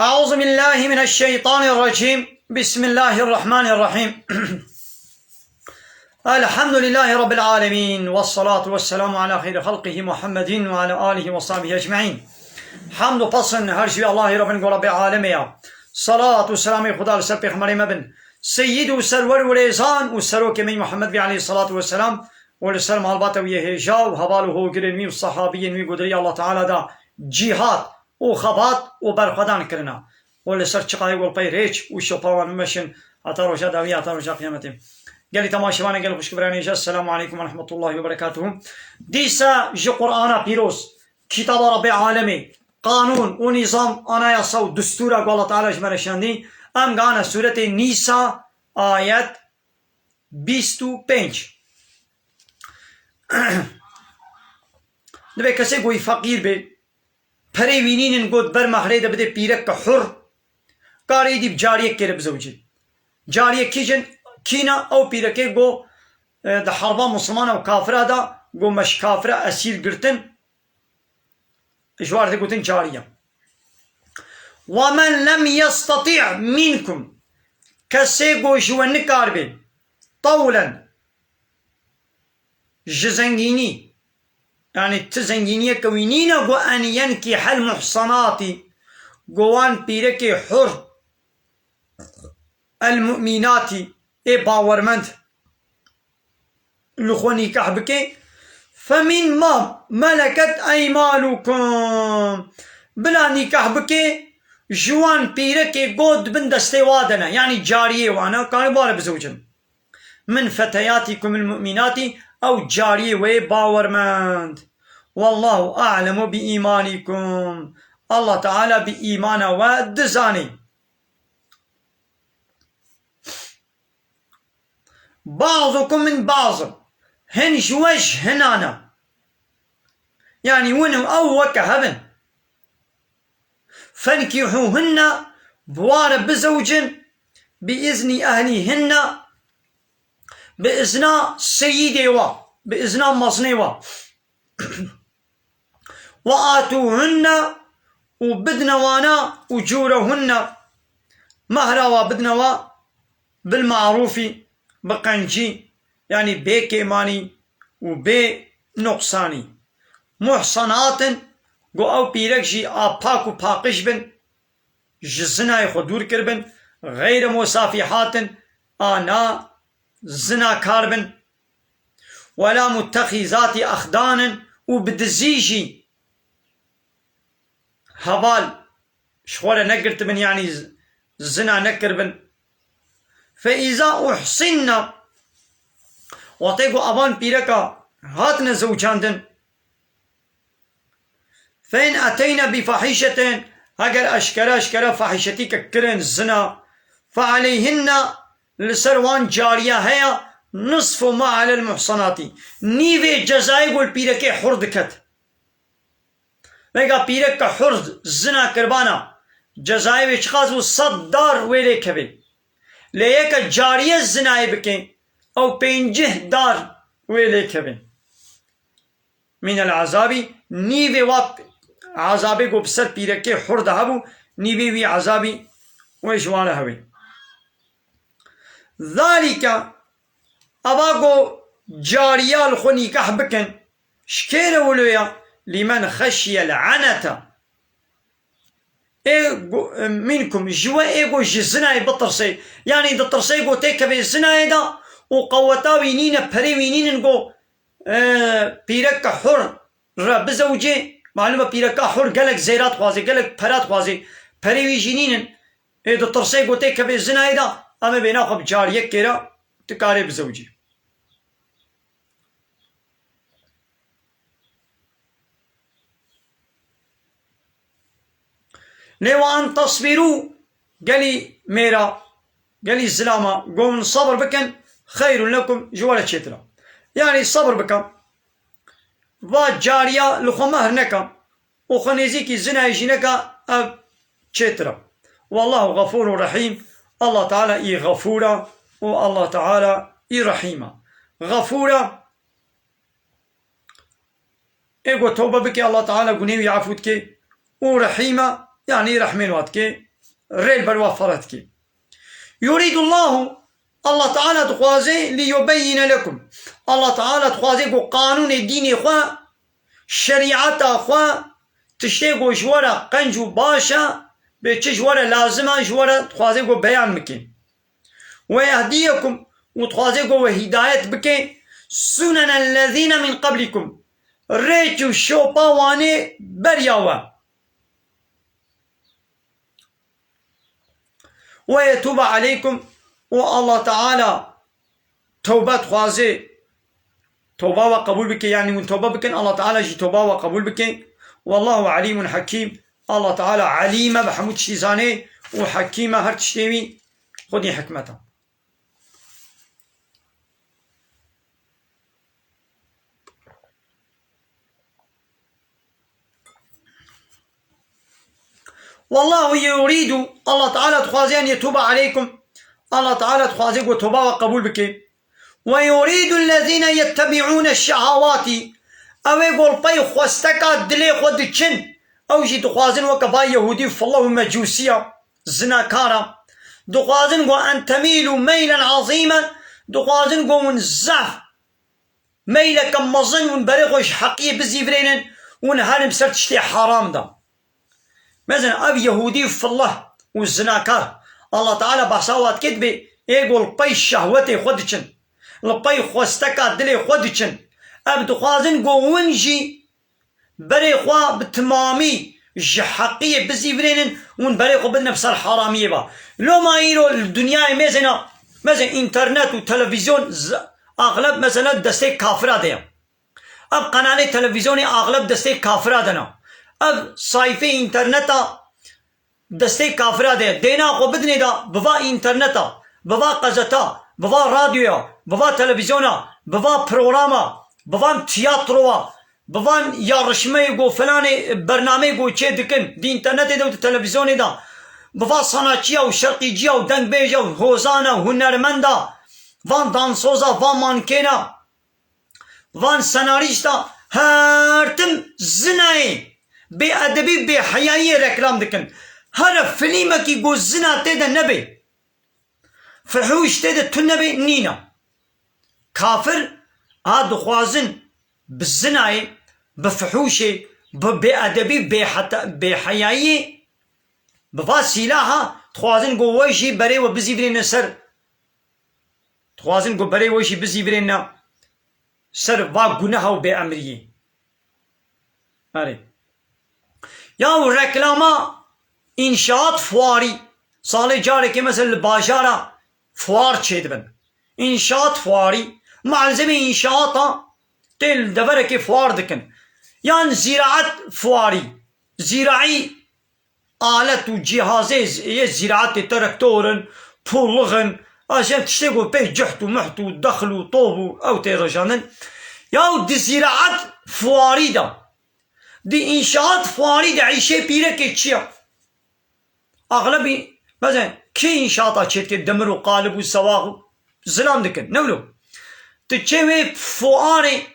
أعوذ بالله من الشيطان الرجيم. بسم الله الرحمن الرحيم. الحمد لله رب العالمين، والصلاة والسلام على خير خلقه محمد وعلى آله وصحبه أجمعين. حمد و پسند هر شوی الله رب رب العالمین. صلاة و سلام خدا لسر پیغمبر مبن سید و سرور و ریزان و سروک من محمد بی علیه الصلاة والسلام و لسر محلبات و یهجا و حوال و گرنوی و صحابی نوی قدری الله تعالی دا جهاد و خبات و برخدان کرنا و لسر چقای و پیریچ و شپاوان مشن حتی روشا داوی حتی روشا قیامتیم. قال تماشوانه قال خوش كبراني. السلام عليكم ورحمة الله وبركاته. ديسا جو قرآن بيروس كتاب رب العالمين قانون ونظام أنا يصو دستورة قال الله تعالى جمرشاندي أم قانا سورة نيسا آيات 25. دبي كسي قوي فقير بي پريوينين قد بر محريد بده بيرك حر قاري دي بجارية كيرب زوجي جارية كيجن كينا او بيركي قو ده حربا مسلمان او كافرة دا قو مش كافرة اسير قرتن اجوار دي قوتن جارية. ومن لم يستطيع منكم كسي قو جوان كاربي طولا جزنجيني يعني تزنجينية كوينين قو ان ينكح المحصنات قوان بيركي حر المؤمنات اي باورمنت لخو نكاح بكي فمن ما ملكت ايمانكم بلا نكاح بكي جوان بيركي قود بن دستي وادنا يعني جارية وانا كان بار بزوجن من فتياتكم المؤمنات او جارية وي باورمنت والله اعلم بايمانكم الله تعالى بايمانه ودزاني. بعضكم من بعض هنش وجه هنانا يعني ونو أو وكهبن فانكحوهن بوار بزوج بإذن أهلهن بإذن سيدي بإذن مصني وآتوهن وبدن وانا أجورهن مهرا وبدن بالمعروف بقنجي يعني بكيماني وبي نقصاني محصنات قو او بيركجي آباك وباقش بن جزنا يخدور كربن غير مصافحات آنا زنا كاربن ولا متخذات أخدان وبدزيجي هبال شخوالة نقرت بن يعني زنا نكربن. فإذا أحصنا وطيقوا أبان بيركا هاتنا زوجاندن فإن أتينا بفاحشة أجر أشكرا فاحشتي ككرن الزنا فعليهن لسروان جارية هي نصف ما على المحصنات نيفي جزاي قول بيركي حردكت ميقا بيركا حرد زنا كربانا جزاي وشخاص صدار ويلي كبي ليك جارية الزناي بكين أو بينجه دار ويليك بين من العذاب نيفي واب عذابي قو بسر بيركي حرد هبو نيفي وي عذابي ويشوانا هبي ذلك أباقو جارية الخوني كحبكن شكير ولويا لمن خشي العنة منكم جوا ايغو جزنا بطرسي يعني دطرسي غو تيكبي زنا دا وقوتاوي نينا بريوينين غو بيرك حر رب زوجي معلومه بيرك حر قالك زيرات خوازي قالك برات خوازي بريوي جنين دطرسي غو تيكبي زنا دا اما بينا خب جاريه كيرا تكاري بزوجي. لو أن تصبروا قالي ميرا قالي الزلامة قوم الصبر بكن خير لكم جوالة شترا يعني الصبر بكم ضاد جارية لخو مهر نكا وخنيزيكي الزنا يجينكا أب شترا والله غفور رحيم. الله تعالى إي غفورا والله تعالى إي رحيما. غفورا إيقو توبة بكي الله تعالى قنيوي عفوتكي ورحيما يعني رحمين واتكي ريل بالوفرتك يريد الله تعالى تخوازي ليبين لكم الله تعالى تخوازي قانون الدين خوا شريعة خوا تشتيقو جورا قنجو باشا بيتش جورا لازمة جورا تخوازي بيان مكين ويهديكم وتخوازي وهداية بكين سنن الذين من قبلكم ريتو شوبا واني برياوا ويتوب عليكم والله تعالى توبة خوازي توبة وقبول بك يعني من توبة بكن الله تعالى جي توبة وقبول بكن والله عليم حكيم الله تعالى عليمة بحمود شيزاني وحكيمة هر تشتيمي خذي حكمتها والله يريد الله تعالى تخوازي أن يتوب عليكم الله تعالى تخوازي وتوبة وقبول بك ويريد الذين يتبعون الشهوات أو يقول بي خوستكا دلي خودتشن أو جي تخوازن وكفا يهودي فالله مجوسية زناكارا دخوازن أن تميلوا ميلا عظيما دخوازن ونزعف ميلا كمظن ونبرغوش حقية بزيفرين ونهارم سرتشتي حرام دا مثلا أب يهودي في الله والزناكار الله تعالى بحصاوات كتبي يقول بي الشهوتي خودتشن لبي خوستكا دلي خودتشن أب دخوازن ونجي بري خوا بتمامي حقية بزيفرين ونبري خو بدنا بصر حرامية با لو ما يرو الدنيا مثلا انترنت وتلفزيون أغلب مثلا دستي كافرة ديا أب قناة تلفزيوني أغلب دستي كافرة دنا أب صايفي انترنتا دستي كافرة دينا خو بدني دا بفا انترنتا بفا قزتا بفا راديو بفا تلفزيونا بفا بروغراما بفا تياتروا بفا يارشمي جو فلاني برنامج جو چه دكن دي انترنت دا وتلفزيوني دا بفا صناعية وشرقية ودنگ بيجا وهوزانا وهنرمندا فان دانسوزا فان مانكينا فان سناريستا هرتم زناي بأدبي بحيائي ركلام دكن هر فيلم كي جو زنا تيدا نبي فحوش تيدا تنبي نينا كافر هاد خوازن بالزناي بفحوشي بأدبي بحيائي بفاسيلاها تخوازن جو ويشي بري وبزيفرين سر تخوازن جو بري ويشي بزيفرين سر با گناه و بأمريه هاري ياو ركلاما انشاءات فواري صالي جاري كي مثل الباجارة فوار چيد بن انشاءات فواري معلزمي انشاءاتا تل دفرك فوار دكن يعني زراعة فواري زراعي آلات و جهازي زراعة تراكتورن بولغن عشان تشتغل به جحت ومحت ودخل وطوب او تيرجانن ياو دي زراعات فواري دا دي انشاءات فواري دا عيشي بيرك تشيا اغلبي مثلا كي انشاءات تشيت الدمر وقالب والسواغ زلام دكن نولو تشوي فواري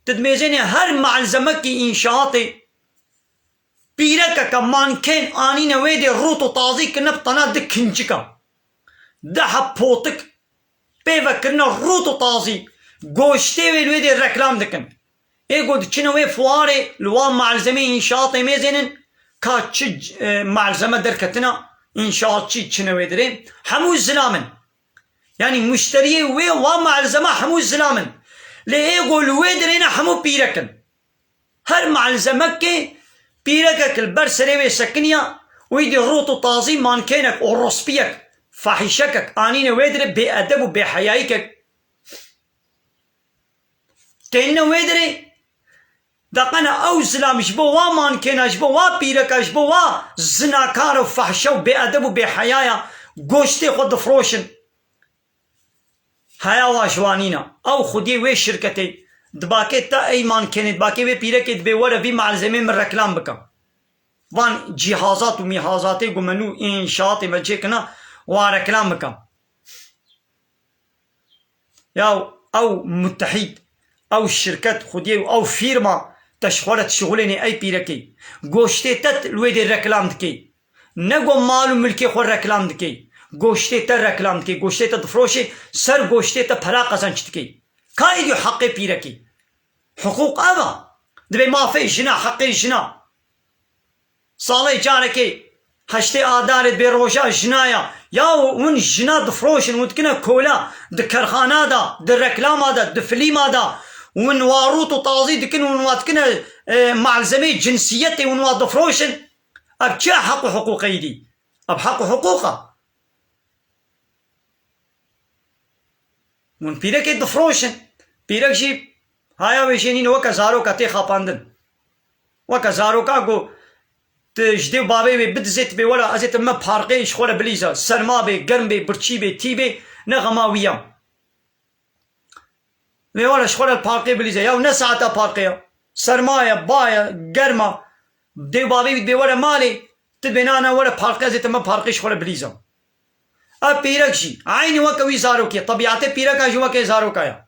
تدميزيني هر معلزمكي انشاءاتي بيرك كمان كان اني نويدي روتو طازي كنبطنا دكنجكا ده بوتك بيفكرنا روتو طازي گوشتي ويلويدي الركلام دكن ايقو دچنوي فواري لوا معلزمي انشاءاتي ميزينن كاتش معلزمة دركتنا انشاءات چنوي درين حمو الزلامن يعني مشتري وي ومعلزمة حمو الزلامن لإيقو الويدرين حمو بيركن هر معلزمك بيركك البرسري سكنيا ويدي الروتو طازي مانكينك ورصبيك فاحشكك انين ويدري بأدب وبحيائك تين ويدري دقنا او زلام جبو وا مانكينا جبو وا بيرك جبو وا زناكار وفحشه وبأدب وبحيايا گوشتي خود فروشن هيا واجوانينا او خدي وي شركتي دباكي تا اي مانكيني دباكي وي بيرك دبي ورا في معلزمين من ركلام بكا وان جهازات وميهازاتي قمنو انشاطي مجيكنا وركلام بكا ياو او متحد او شركت خدي او فيرما تشخورت شغليني اي بيركي گوشتي تت لويدي ركلام دكي نگو مال و ملکی خود رکلام دکی گوشتی تا رکلام دکی گوشتی تا دفروشی سر گوشتی تا پلا قزنچ دکی کاری دیو حق پیرکی حقوق اما دبی مافی جنا حقی جنا صالح جارکی هشتی آدارت بی روشا جنایا یا اون جنا دفروشن ودكنا كولا دكرخانا دا دركلاما دا دفليما دا ون واروت وطازي دكن ون واتكنا معلزمي جنسيتي ون دفروشن ابجا حق حقوقي دي اب حق حقوقه ون بيرك دفروشن بيرك جي هايا ويشينين وكا زارو كاتي خاپاندن وكا زارو كاغو تجدي بابي بي بدزت بي ولا ازيت ما بارقي شخوره بليزا سرما بي گرم بي برچي بي تي بي نغماويا مي ولا شخوره البارقي بليزا يا نسعه بارقيه سرمايا بايا گرما دي بابي بي ولا مالي تبينانا ولا بارقي ازيت ما بارقي شخوره بليزا ا بيرك شي عيني وكوي زارو كي طبيعته بيرك جو وكي زارو كايا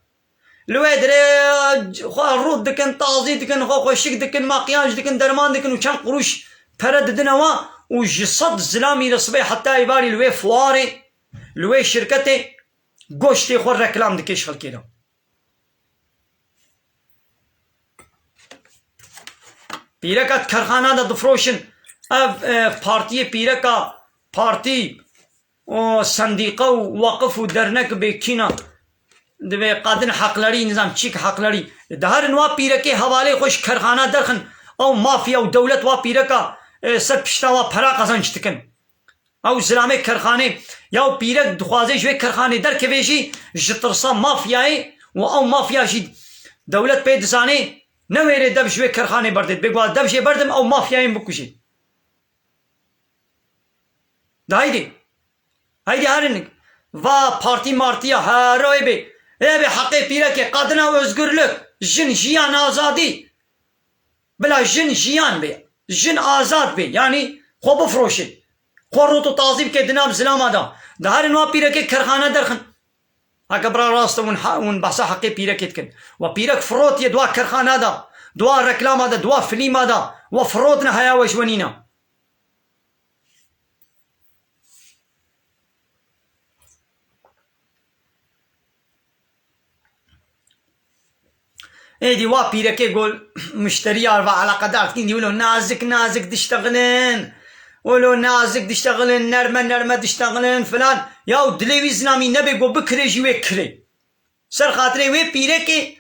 لوي دري خو الرود دكن طازي دكن خو شك دكن ماقياج دكن درمان دكن وكان قروش فرد دنوا وجصد زلامي لصبي حتى يبالي لوي فواري لوي شركتي قوشتي خور ركلام دكيش خلكينا بيركات كرخانة دا دفروشن اف بارتي بيركا بارتي و صنديقه ووقف ودرنك بكينا دبي قادن حقلري نظام تشيك حقلري دهر نوا بيركي حوالي خوش كرخانة درخن او مافيا و دولت وا بيركا سر پشتا وا پرا قزنچ دکن او زلامه کرخانه یا پیرک دخوازه جوی کرخانه در کویجی جترسا مافیای و او مافیا جی دولت پی دزانه نویره دب جوی کرخانه بردید بگواد دب جی بردم او مافیای بکشید ده هایدی هارنگ و پارتی مارتیا هاروی بی حقی پیرک قادنا و özgürlük جن جیان آزادی بلا جن جیان بی جن آزاد بی یعنی خو بفروشید خو روتو تازیب که دنام زلام آدا دهار نوا پیرک کرخانه درخن اگه برا راست ون بحثا حقی پیرکت کن و پیرک فروت یه دوا کرخانه دا دوا رکلام دا دوا فلیم دا و فروت نه هیا وشونینا ايدي وا بيركي يقول مشتري اربع على قدر كين يقولوا نازك نازك تشتغلن ولو نازك تشتغلن نرمه تشتغلن فلان يا دليفيزنامي نبي قو بكري جي وكري سر خاطري وي بيركي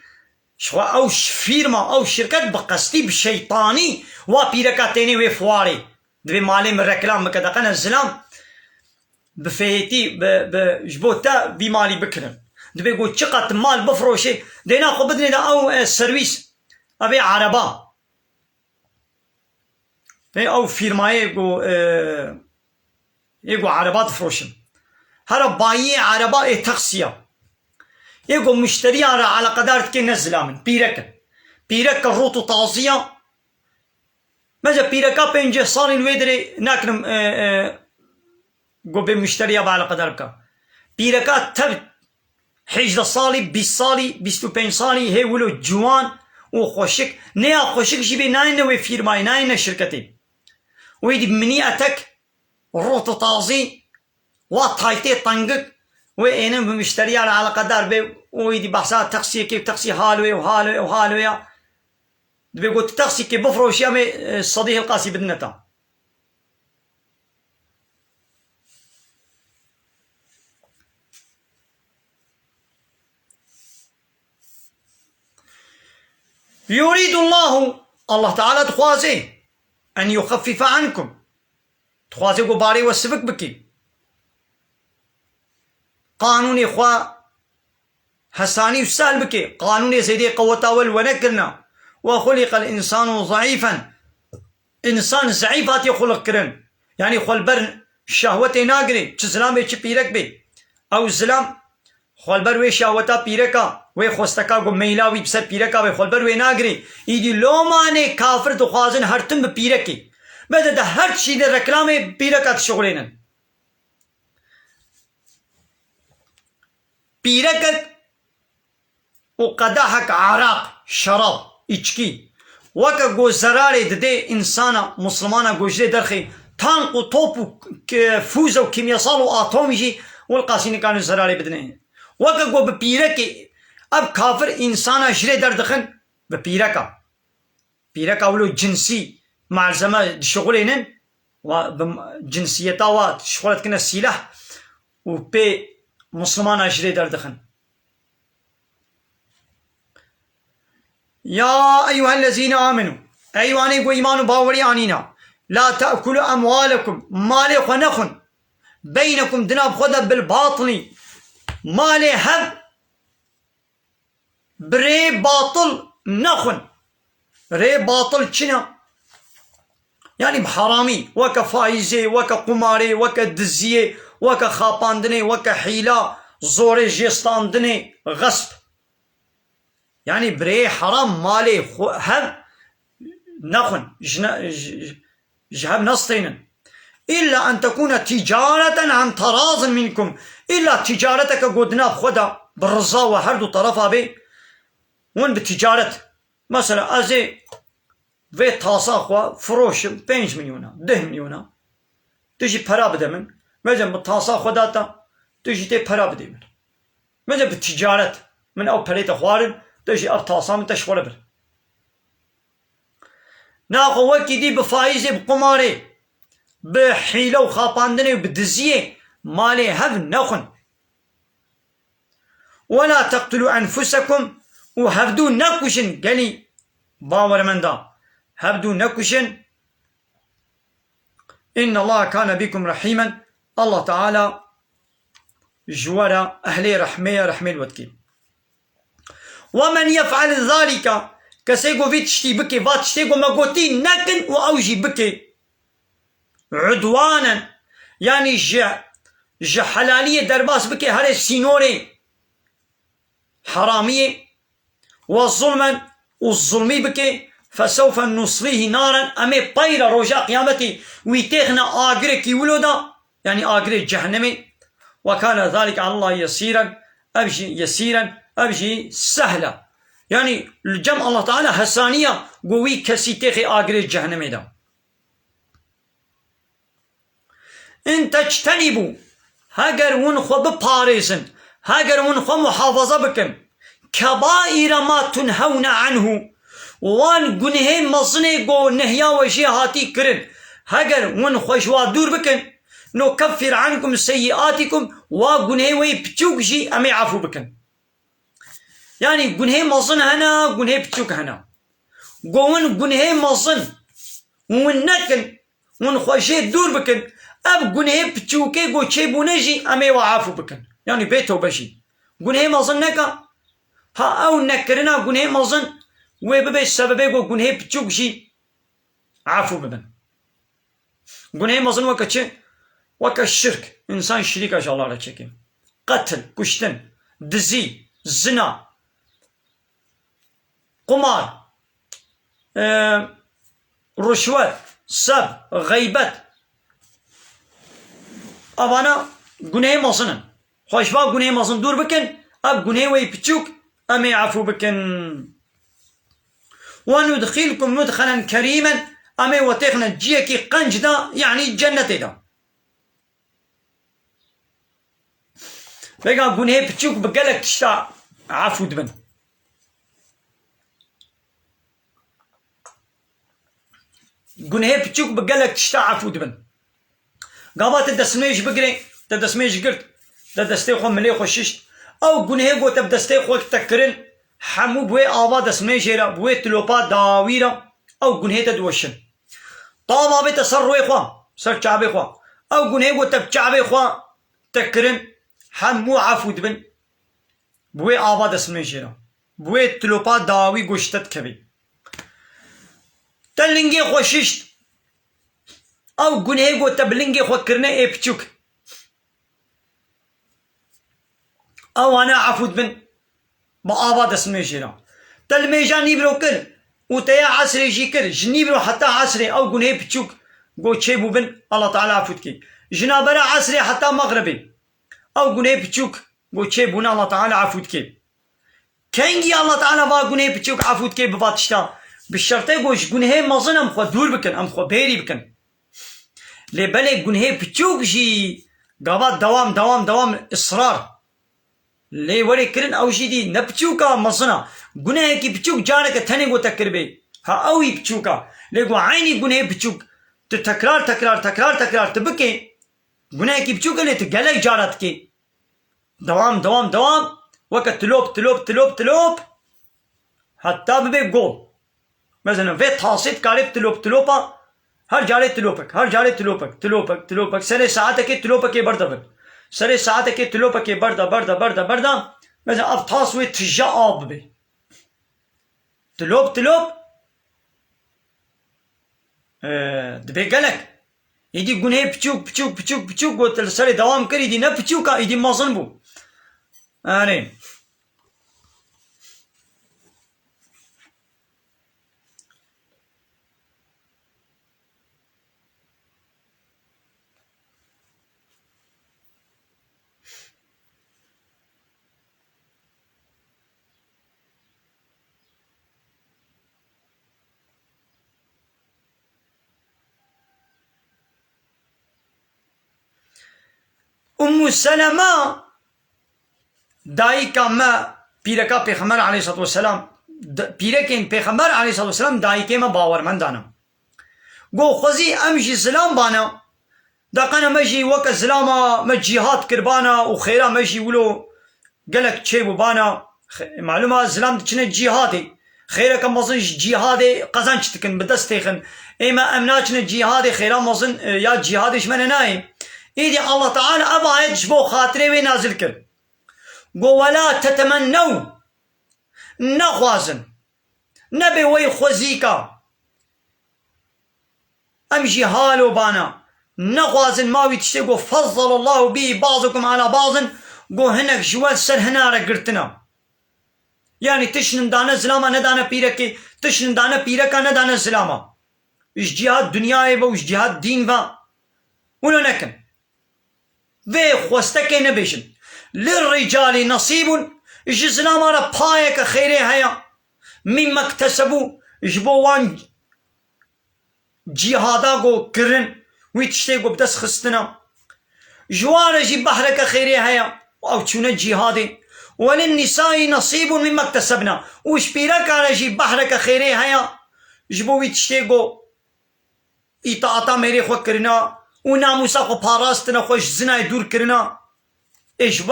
شو او فيرما او شركه بقصتي بشيطاني وا بيركاتيني وي فواري دبي مالي من ركلام كذا قنا الزلام بفيتي بجبوتا بمالي بكرم دبي يقول شقة مال بفروشي دينا خو بدني دا او سيرفيس ابي عربه او فيرماي يقول عربات فروشن هرا باي عربه تقسيه يقول مشتري على قدر كي نزل من بيرك الروتو طازيه ماذا بيركا بينجي صار الويدري ناكرم قو بمشتري على قدرك بيركا تبت 18 سالي 20 سالي 25 سالي هي ولو جوان وخوشك نيا خوشك جيبي ناين وي فيرماي ناين شركتي ويدي بمنيئتك روتو طازي وطايتي طنقك وين بمشتري على قدر بي ويدي بحثات تقسي كيف تقسي هالوي وهالوي بيقول تقسي كيف بفروش يامي الصديق القاسي بدنتا يريد الله تعالى تخوازي أن يخفف عنكم تخوازي قباري والسفك بكي قانوني خوا حساني وسال بكي قانوني سيدي قوة ونكرنا وخلق الإنسان ضعيفا إنسان ضعيفات يخلق كرن يعني خل برن شهوتي ناقري تزلام بي بيرك بي أو الزلام خلبر وی شهوتا پیرکا وی خوستکا گو میلاوی بسر پیرکا وی خلبر وی ناگری ایدی لومانه کافر دخوازن هر تن بپیرکی بده ده هر چی ده رکلام پیرکا تشغلینن پیرکت و قداحک عراق شراب اچکی وکا گو زراری ده انسانا مسلمانا گوجده درخی تانق وطوب وفوزة وكيمياصال وآتومي جي والقاسين كانوا زراري بدنين وكاكو ببيرك اب كافر انسان اجري دردخن ببيركا بيركا ولو جنسي مع الزمان شغلين وجنسيتا وشغلت كنا السلاح وبي مسلمان اجري دردخن. يا أيها الذين آمنوا أيواني وإيمان باوري عنينا لا تأكلوا أموالكم مالي خنخن بينكم دناب خدا بالباطل مالي هب بري باطل نخن ري باطل چنا يعني بحرامي وكا فايزي وكا قماري وكا دزيه وكا خاپاندني وكا حيلة زوري جيستاندني غصب يعني بري حرام مالي هب نخن جهب نصطين إلا أن تكون تجارة عن تراض منكم إلا تجارتك قدنا بخدا بالرضا وهردو طرفها بي وين بالتجارة مثلا أزي في تاسا خوا فروش 5 مليون 10 مليون تجي برا بده من مثلا بالتاسا خداتا تجي تي برا بده من مثلا بالتجارة من أو بريت خوارن تجي أب تاسا من تشغل بر ناقو وكي دي بفايزي بقماري بحيلة وخاپاندني وبدزيه مالي هف نخن ولا تقتلوا أنفسكم وهفدو نكوشن قالي باور من دا هفدو نكوشن إن الله كان بكم رحيما الله تعالى جوارا أهلي رحمة الوتكي. ومن يفعل ذلك كسيقو في تشتي بكي فاتشتيقو مقوتي نكن وأوجي بكي عدوانا يعني حلالية درباس بكي هاري سينوري حرامية والظلما والظلمي بكي فسوف نصليه نارا أمي بايرا رجاء قيامتي ويتيخنا آقري ولودا يعني آقري جهنمي وكان ذلك على الله يسيرا أبجي سهلا يعني الجمع الله تعالى حسانية قوي كسي تيخي آقري جهنمي دا. إن تجتنبوا هاجر ونخو بباريسن هاجر ونخو محافظة بكم كبائر ما تنهون عنه وان قنهي مصني قو نهيا وشي هاتي كرن هاجر ونخو شوا دور بكن نكفر عنكم سيئاتكم وقنهي ويبتوك جي أمي عفو بكن يعني قنهي مصن هنا قنهي بتوك هنا قوان قنهي مصن ونكن ونخو شي دور بكن اب قنهي بتوكي قو تشيبو نجي أمي وعافو بكن يعني بيتو بشي قنهي مصن نكا ها او نكرنا قنهي مصن وببي السببي قو قنهي بتوك جي عافو بكن قنهي مصن وكا الشرك إنسان شريك إن شاء الله على تشكي قتل كشتن دزي زنا قمار رشوة سب غيبت أبانا قنهي مصنن خوشبا قنهي مصن دور بكن أب قنهي وي بتشوك أمي عفو بكن وندخلكم مدخلا كريما أمي وتيخنا جيكي قنجدا يعني جنة دا بقى قنهي بتشوك بقالك تشتع عفو دبن قنهي بتشوك بقالك تشتع عفو دبن قابات الدسميش بقري تدسميش قرت تدستيخو مليخو ششت او قنهي قو تبدستيخو تكرن حمو بوي آوا دسميشيرا بوي تلوبا داويرا او قنهي تدوشن طابا بي تسروي خوا سر چابي خوا او قنهي قو تبچابي خوا تكرن حمو عفو دبن بوي آوا دسميشيرا بوي تلوبا داوي قشتت كبي تلنجي خو ششت او قنهي قو تبلنجي خو كرنا اي بچوك او انا عفو دبن بآباد اسمي جيرا تلميجان يبرو كر وتيا عسري جي كر جنيبرو حتى عسري او قنهي بچوك قو تشيبو بن الله تعالى عفوتكي جنابرا عسري حتى مغربي او قنهي بچوك قو تشيبونا الله تعالى عفوتكي كينجي الله تعالى با قنهي بچوك عفوتكي بباتشتا بالشرطة قوش قنهي مظن ام خو دور بكن ام خو بيري بكن لێ بەلێ گونهەیە بچووکژی گاوا دەوام ئیسرار لێ وەرێکردن ئەوژی دی نەپچووکە مەزنە گوناهێکی بچووک جارێکە تەنێک گۆ تەکردبێ ها ئەوی بچووکە لێ گۆ عینی گونهەیە بچووک تو تەکرار بکێ گوناهێکی بچووکە لێ تو گەلێک جارە دکێ دوام وەکە تلۆپ هەتا ببێ گۆڵ مثلا vê tasê dikarê tilopa her carê tilopek serê saetekê tilopekê berdebin serê saetekê tilopekê berda mesela ev tas wê tija av bibe tilop dibe gelek êdî gunehê piçûk got li serê dewam kir êdî ne piçûka êdî mezin bû yani Ummu Selema dayika me pîreka Pêxember aleyhissalatu vesselam pîrekên Pêxember aleyhissalatu vesselam dayikê me bawermendan e got xwezî em jî zilam bane daqene me jî weke zilama me cîhad kirbane û xêra me jî wilo gelek çêbû bane malûm e zilam diçine cîhadê xêreke mezin ji cîhadê qezenç dikin bi dest têxin ême em naçine cîhadê xêra mezin ya cîhadê ji me ne nayê êdî Allah Teala ev ayet ji bo xatirê wê nazil kir got wela tetemennew nexwazin nebe wey xwezîka em jî halo bane nexwazin mawî tiştê got fezzelallahu bî bazukum ala bazin got hinek ji we ser hinare girtina yani tişinin dane zilama nedane pîrekê tişinin dane pîreka nedane zilama ji cîhad dunyayê ve û ji cîhad dîn ve wilo nekin vê xwestekê nebêjin lirricalî nasîbun ji zilama re payeke xêrê heye mîmme iktesebû ji bo wan cîhada got kirin wî tiştê got bi dest xistina ji wan re jî behreke xêrê heye ew çûne cîhadê welînnisâî nasîbun mîmme iktesebna û ji pîreka re jî behreke xêrê heye ji bo wî tiştê got îtaata mêrê xwe kirina û namûsa xwe parastina xwe ji zinayê dûr kirina ji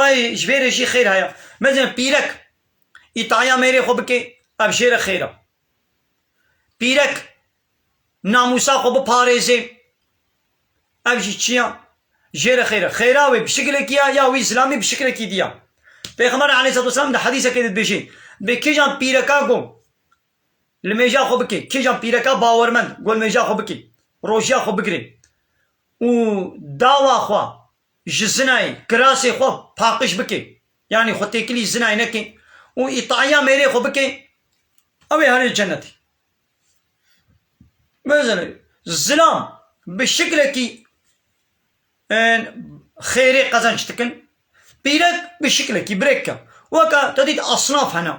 vê re jî xêr heye mesela pîrek îtaya mêrê xwe bike ev jê re xêr e pîrek namûsa xwe biparêze ev jî çiya jê re xêr e xêra wê bi şekilekî ya ya wî zilamî bi şekilekî diya Pêxember aleyhissalatu vesselam di hedîsekê de dibêje bê kîjan pîreka got li mêja xwe bike kîjan pîreka bawermend got li mêja xwe bike rojiya xwe bigire û dawa xwe ji zinayê kirasê xwe paqij bike yani xwe têkilî zinayê neke û îtaya mêrê xwe bike ew ê herî cennetê mesela zilam bi şekilekî xêrê qezenç dikin pîrek bi şekilekî birêkke weke te dît asnaf hene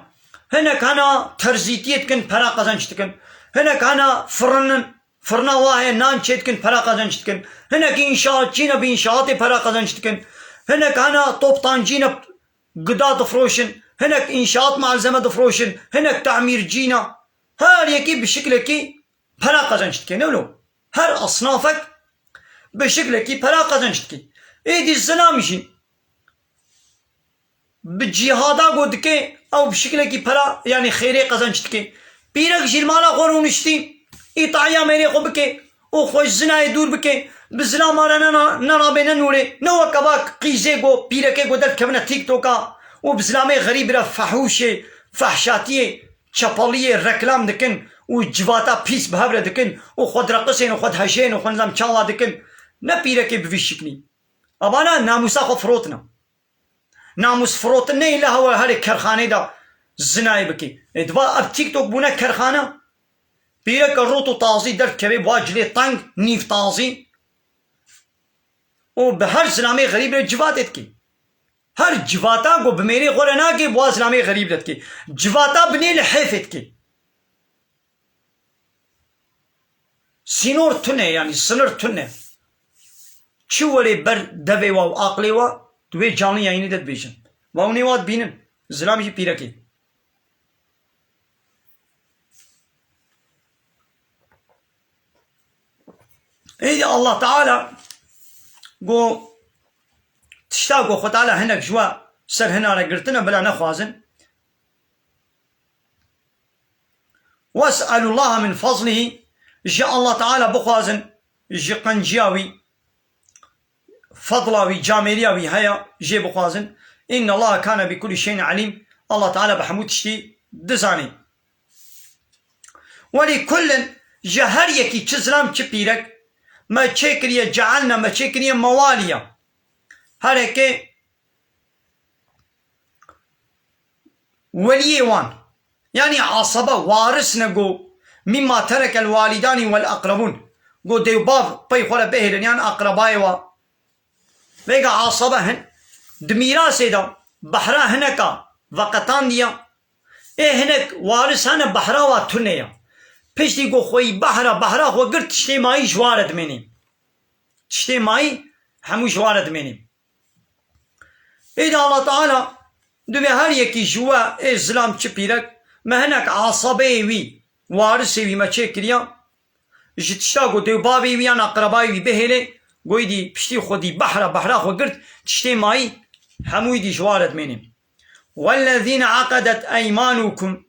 hinek hene terzîtiyê dikin pera qezenç dikin hinek hene firna wahê nan çê dikin pera qezenç dikin hinekî înşaatçî ne bi înşaatê pera qezenç dikin hinek hene toptancî ne gıda difroşin hinek înşaat malzeme difroşin hinek temircî ne her yekî bi şekilekî pera qezenç dike ne wilo her asnafek bi şekilekî pera qezenç dike êdî zilam jî bi cîhada got dike ew bi şekilekî pera yani xêrê qezenç dike pîrek jî li mala xwe rûniştî îtaya mêrê xwe bike û xwe ji zinayê dûr bike bi zilama re nerabe nenûrê ne weke va qîzê got pîrekê got derkevine tîktoka û bi zilamê xerîb re fehûşê fehşatiyê çepaliyê reklam dikin û civata pîs bi hev re dikin û xwe direqisên û xwe dihejên û xwe nizam çawa dikin ne pîrekê bi vî şiklî evana namûsa xwe firotin e namûs firotin neyê li hewa herê kerxanê de zinayê bike diva ev tîktok bûne kerxane pîreka rût û tazî derkeve wa cilê teng nîv tazî û bi her zilamê xerîb re civatê dike her civata got bi mêrê xwe re nake wa zilamê xerîb re dike civata binê li hêfê dike sînor tune yani sınır tune شو ولي بر دبي و عقلي و دوي جاني يعني دت بيجن واوني وات بينن زلام جي بيركي ايه الله تعالى قو تشتاقوا خو تعالى هناك جوا سر هنا قرتنا بلا نخوازن واسأل الله من فضله جاء الله تعالى بخوازن جي قنجياوي فضلاوي جاميرياوي هيا جي بخوازن إن الله كان بكل شيء عليم الله تعالى بحمود تشتي دزاني ولكل جهر يكي تزلام تبيرك ما تشكريا جعلنا ما تشكريا مواليا هركي وليوان يعني عصبة وارث نقو مما ترك الوالدان والأقربون قو ديوباف بي خولا بهلن يعني أقرباي و بيقى عصبة هن دميرا سيدا بحرا هنكا وقتان ديا ايه هنك وارث هنا بحرا و تنيا پشتی گو خوی بحرا خو گرد تشتی مایی جوارد منیم تشتی مایی همو جوارد منیم ایده الله تعالی دوی هر یکی جوا ازلام چه پیرک مهنک عصبه وی وارث وی ما چه کریا جتشتا گو دیو باوی ویان اقربای وی بهله گوی دی پشتی خودی بحرا خو گرد تشتی مایی هموی دی جوارد منیم والذین عقدت ایمانکم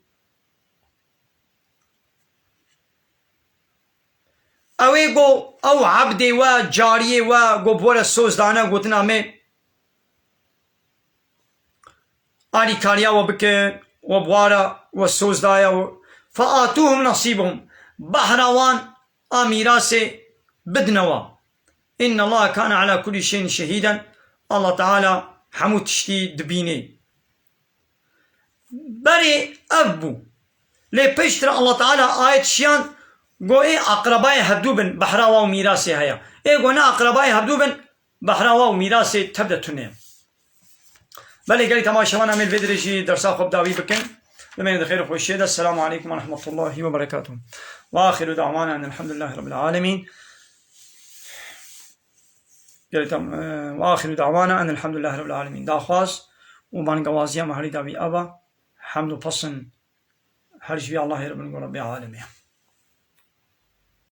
اوی گو او عبدی و جاریه و گو بولا سوزدانه گوتنا می آلی کاریا و بکن و بوارا و سوزدایا و فآتوهم نصیبهم بحروان آمیراس بدنوا إن الله كان على كل شيء شهيدا الله تعالى حمود تشتي دبيني بري أبو لي بيشتر الله تعالى آية شيان گو ای اقربای هبدوبن بحراوا و میراسی هیا ای گو نه اقربای هبدوبن بحراوا و میراسی تبدتونه بله گلی تماشاوان عمل بدرشی درسا خوب داوی بکن بمين خير وخوشيدا السلام عليكم ورحمة الله وبركاته وآخر دعوانا أن الحمد لله رب العالمين وآخر دعوانا أن الحمد لله رب العالمين دا خاص وبان قوازيا محري داوي أبا حمد وفصن هرجي الله رب العالمين